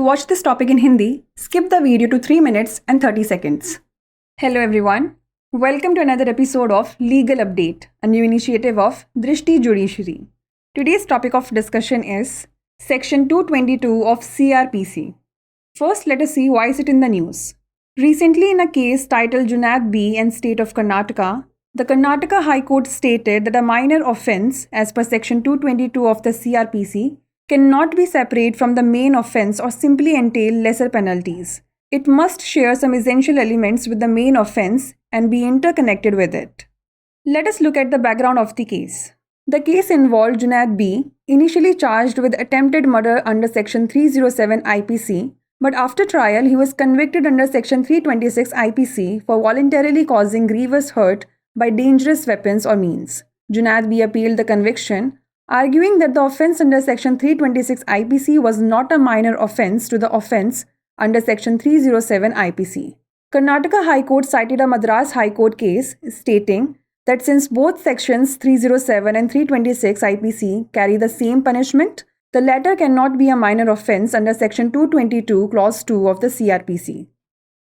To watch this topic in Hindi, skip the video to 3 minutes and 30 seconds. Hello everyone. Welcome to another episode of Legal Update, a new initiative of Drishti Judiciary. Today's topic of discussion is Section 222 of CRPC. First, let us see why is it in the news. Recently, in a case titled Junaid B and State of Karnataka, the Karnataka High Court stated that a minor offence, as per Section 222 of the CRPC, cannot be separate from the main offence or simply entail lesser penalties. It must share some essential elements with the main offence and be interconnected with it. Let us look at the background of the case. The case involved Junaid B, initially charged with attempted murder under Section 307 IPC, but after trial he was convicted under Section 326 IPC for voluntarily causing grievous hurt by dangerous weapons or means. Junaid B appealed the conviction, arguing that the offence under Section 326 IPC was not a minor offence to the offence under Section 307 IPC. Karnataka High Court cited a Madras High Court case stating that since both Sections 307 and 326 IPC carry the same punishment, the latter cannot be a minor offence under Section 222 Clause 2 of the CRPC.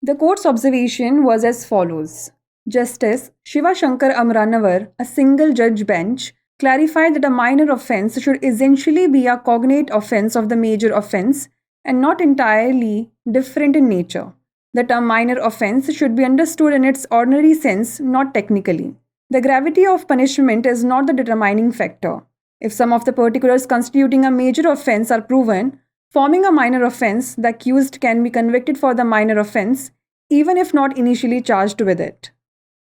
The court's observation was as follows. Justice Shiva Shankar Amranavar, a single-judge bench, clarified that a minor offence should essentially be a cognate offence of the major offence and not entirely different in nature. The term minor offence should be understood in its ordinary sense, not technically. The gravity of punishment is not the determining factor. If some of the particulars constituting a major offence are proven, forming a minor offence, the accused can be convicted for the minor offence, even if not initially charged with it.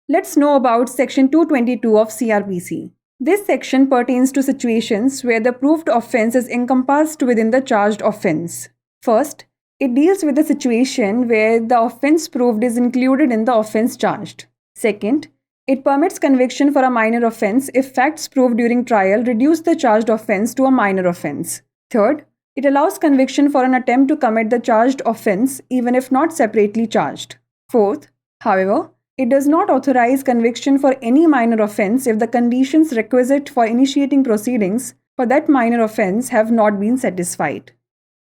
Let's know about Section 222 of CRPC. This section pertains to situations where the proved offence is encompassed within the charged offence. First, it deals with the situation where the offence proved is included in the offence charged. Second, it permits conviction for a minor offence if facts proved during trial reduce the charged offence to a minor offence. Third, it allows conviction for an attempt to commit the charged offence even if not separately charged. Fourth, however, it does not authorize conviction for any minor offence if the conditions requisite for initiating proceedings for that minor offence have not been satisfied.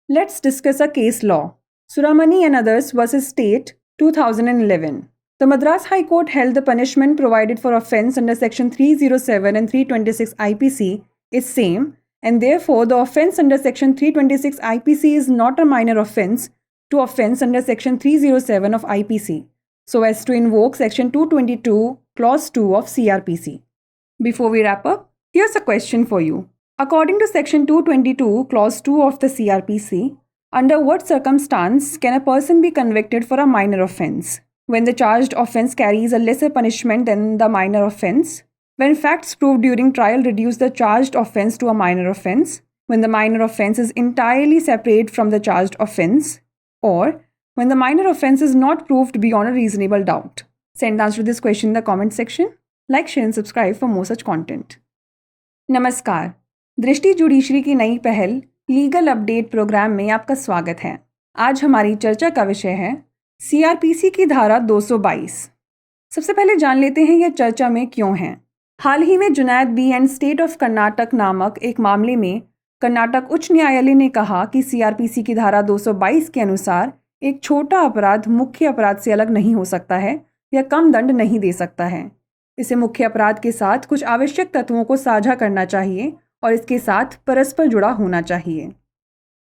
Let's discuss a case law. Suramani and others versus State, 2011. The Madras High Court held the punishment provided for offence under Section 307 and 326 IPC is same, and therefore the offence under Section 326 IPC is not a minor offence to offence under Section 307 of IPC, so as to invoke Section 222 Clause 2 of CRPC. Before we wrap up, here's a question for you. According to Section 222 Clause 2 of the CRPC, under what circumstance can a person be convicted for a minor offence? When the charged offence carries a lesser punishment than the minor offence, when facts proved during trial reduce the charged offence to a minor offence, when the minor offence is entirely separate from the charged offence, or when the minor offence is not proved beyond a reasonable doubt. Send the answer to this question in the comment section. Like, share and subscribe for more such content. नमस्कार, दृष्टि judiciary की नई पहल legal update programme में आपका स्वागत है। आज हमारी चर्चा का विषय है सीआरपीसी की धारा 222। सबसे पहले जान लेते हैं यह चर्चा में क्यों है। हाल ही में Junaid B and state of Karnataka नामक एक मामले में कर्नाटक उच्च न्यायालय ने कहा कि सीआरपीसी की धारा 222 के अनुसार एक छोटा अपराध मुख्य अपराध से अलग नहीं हो सकता है या कम दंड नहीं दे सकता है। इसे मुख्य अपराध के साथ कुछ आवश्यक तत्वों को साझा करना चाहिए और इसके साथ परस्पर जुड़ा होना चाहिए।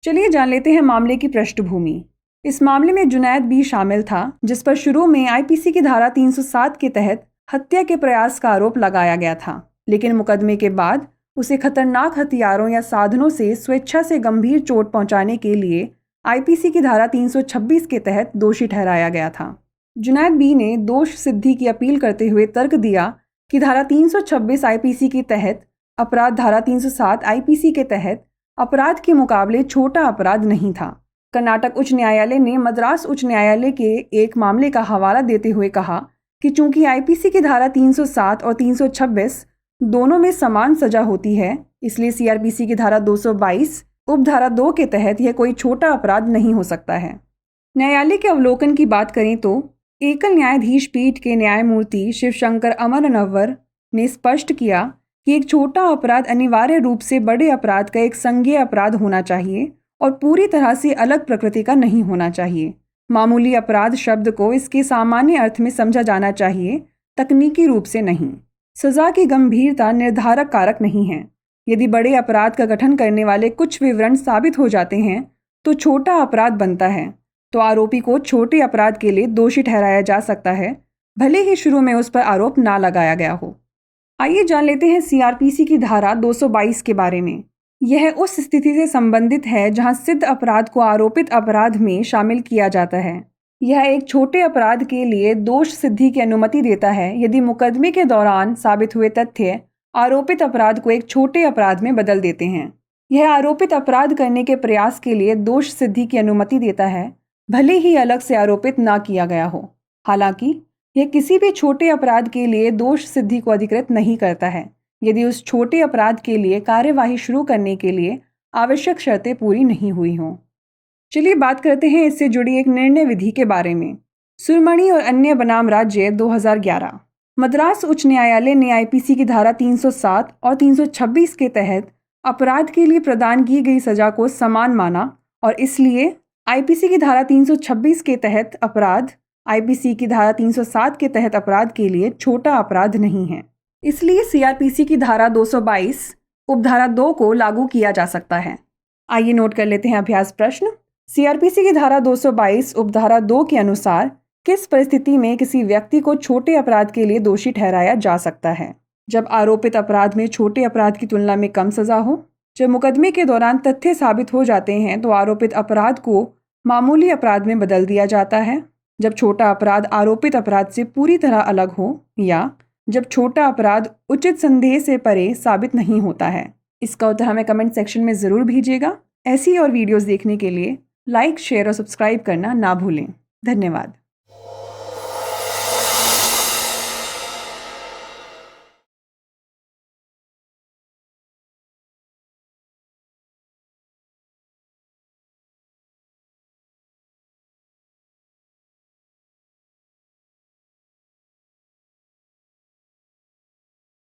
चलिए जान लेते हैं मामले की पृष्ठभूमि। इस मामले में जुनैद बी शामिल था, जिस पर शुरू में आईपीसी की धारा 307 के तहत हत्या के प्रयास का आरोप लगाया गया था, लेकिन मुकदमे के बाद उसे खतरनाक हथियारों या साधनों से स्वेच्छा से गंभीर चोट पहुंचाने के लिए आईपीसी की धारा 326 के तहत दोषी ठहराया गया था। जुनैद बी ने दोष सिद्धि की अपील करते हुए तर्क दिया कि धारा 326 आईपीसी के तहत अपराध धारा 307 आईपीसी के तहत अपराध के मुकाबले छोटा अपराध नहीं था। कर्नाटक उच्च न्यायालय ने मद्रास उच्च न्यायालय के एक मामले का हवाला देते हुए कहा कि चूंकि आईपीसी की धारा 307 और 326 दोनों में समान सजा होती है, इसलिए सीआरपीसी की धारा 222 उपधारा 2 के तहत यह कोई छोटा अपराध नहीं हो सकता है। न्यायालय के अवलोकन की बात करें तो एकल न्यायाधीश पीठ के न्यायमूर्ति शिवशंकर अमरनवर ने स्पष्ट किया कि एक छोटा अपराध अनिवार्य रूप से बड़े अपराध का एक संज्ञेय अपराध होना चाहिए और पूरी तरह से अलग प्रकृति का नहीं होना चाहिए। मामूली अपराध शब्द को इसके सामान्य अर्थ में समझा जाना चाहिए, तकनीकी रूप से नहीं। सजा की गंभीरता निर्धारक कारक नहीं है। यदि बड़े अपराध का गठन करने वाले कुछ विवरण साबित हो जाते हैं तो छोटा अपराध बनता है, तो आरोपी को छोटे अपराध के लिए दोषी ठहराया जा सकता है, भले ही शुरू में उस पर आरोप ना लगाया गया हो। आइए जान लेते हैं सीआरपीसी की धारा 222 के बारे में। यह उस स्थिति से संबंधित है जहां सिद्ध अपराध को आरोपित अपराध में शामिल किया जाता है। यह एक छोटे अपराध के लिए दोष सिद्धि की अनुमति देता है यदि मुकदमे के दौरान साबित हुए तथ्य आरोपित अपराध को एक छोटे अपराध में बदल देते हैं। यह आरोपित अपराध करने के प्रयास के लिए दोष सिद्धि की अनुमति देता है, भले ही अलग से आरोपित ना किया गया हो। हालांकि यह किसी भी छोटे अपराध के लिए दोष सिद्धि को अधिकृत नहीं करता है यदि उस छोटे अपराध के लिए कार्यवाही शुरू करने के लिए आवश्यक शर्तें पूरी नहीं हुई हों। चलिए बात करते हैं इससे जुड़ी एक निर्णय विधि के बारे में। सुरमणि और अन्य बनाम राज्य 2011। मद्रास उच्च न्यायालय ने आईपीसी की धारा 307 और 326 के तहत अपराध के लिए प्रदान की गई सजा को समान माना और इसलिए आईपीसी की धारा 326 के तहत अपराध आईपीसी की धारा 307 के तहत अपराध के लिए छोटा अपराध नहीं है। इसलिए सीआरपीसी की धारा 222 उपधारा 2 को लागू किया जा सकता है। आइए नोट कर लेते हैं अभ्यास प्रश्न। सीआरपीसी की धारा 222 उपधारा 2 के अनुसार किस परिस्थिति में किसी व्यक्ति को छोटे अपराध के लिए दोषी ठहराया जा सकता है? जब आरोपित अपराध में छोटे अपराध की तुलना में कम सजा हो, जब मुकदमे के दौरान तथ्य साबित हो जाते हैं तो आरोपित अपराध को मामूली अपराध में बदल दिया जाता है, जब छोटा अपराध आरोपित अपराध से पूरी तरह अलग हो, या जब छोटा अपराध उचित संदेह से परे साबित नहीं होता है। इसका उत्तर हमें कमेंट सेक्शन में ज़रूर भेजिएगा। ऐसी और वीडियोस देखने के लिए लाइक, शेयर और सब्सक्राइब करना ना भूलें। धन्यवाद।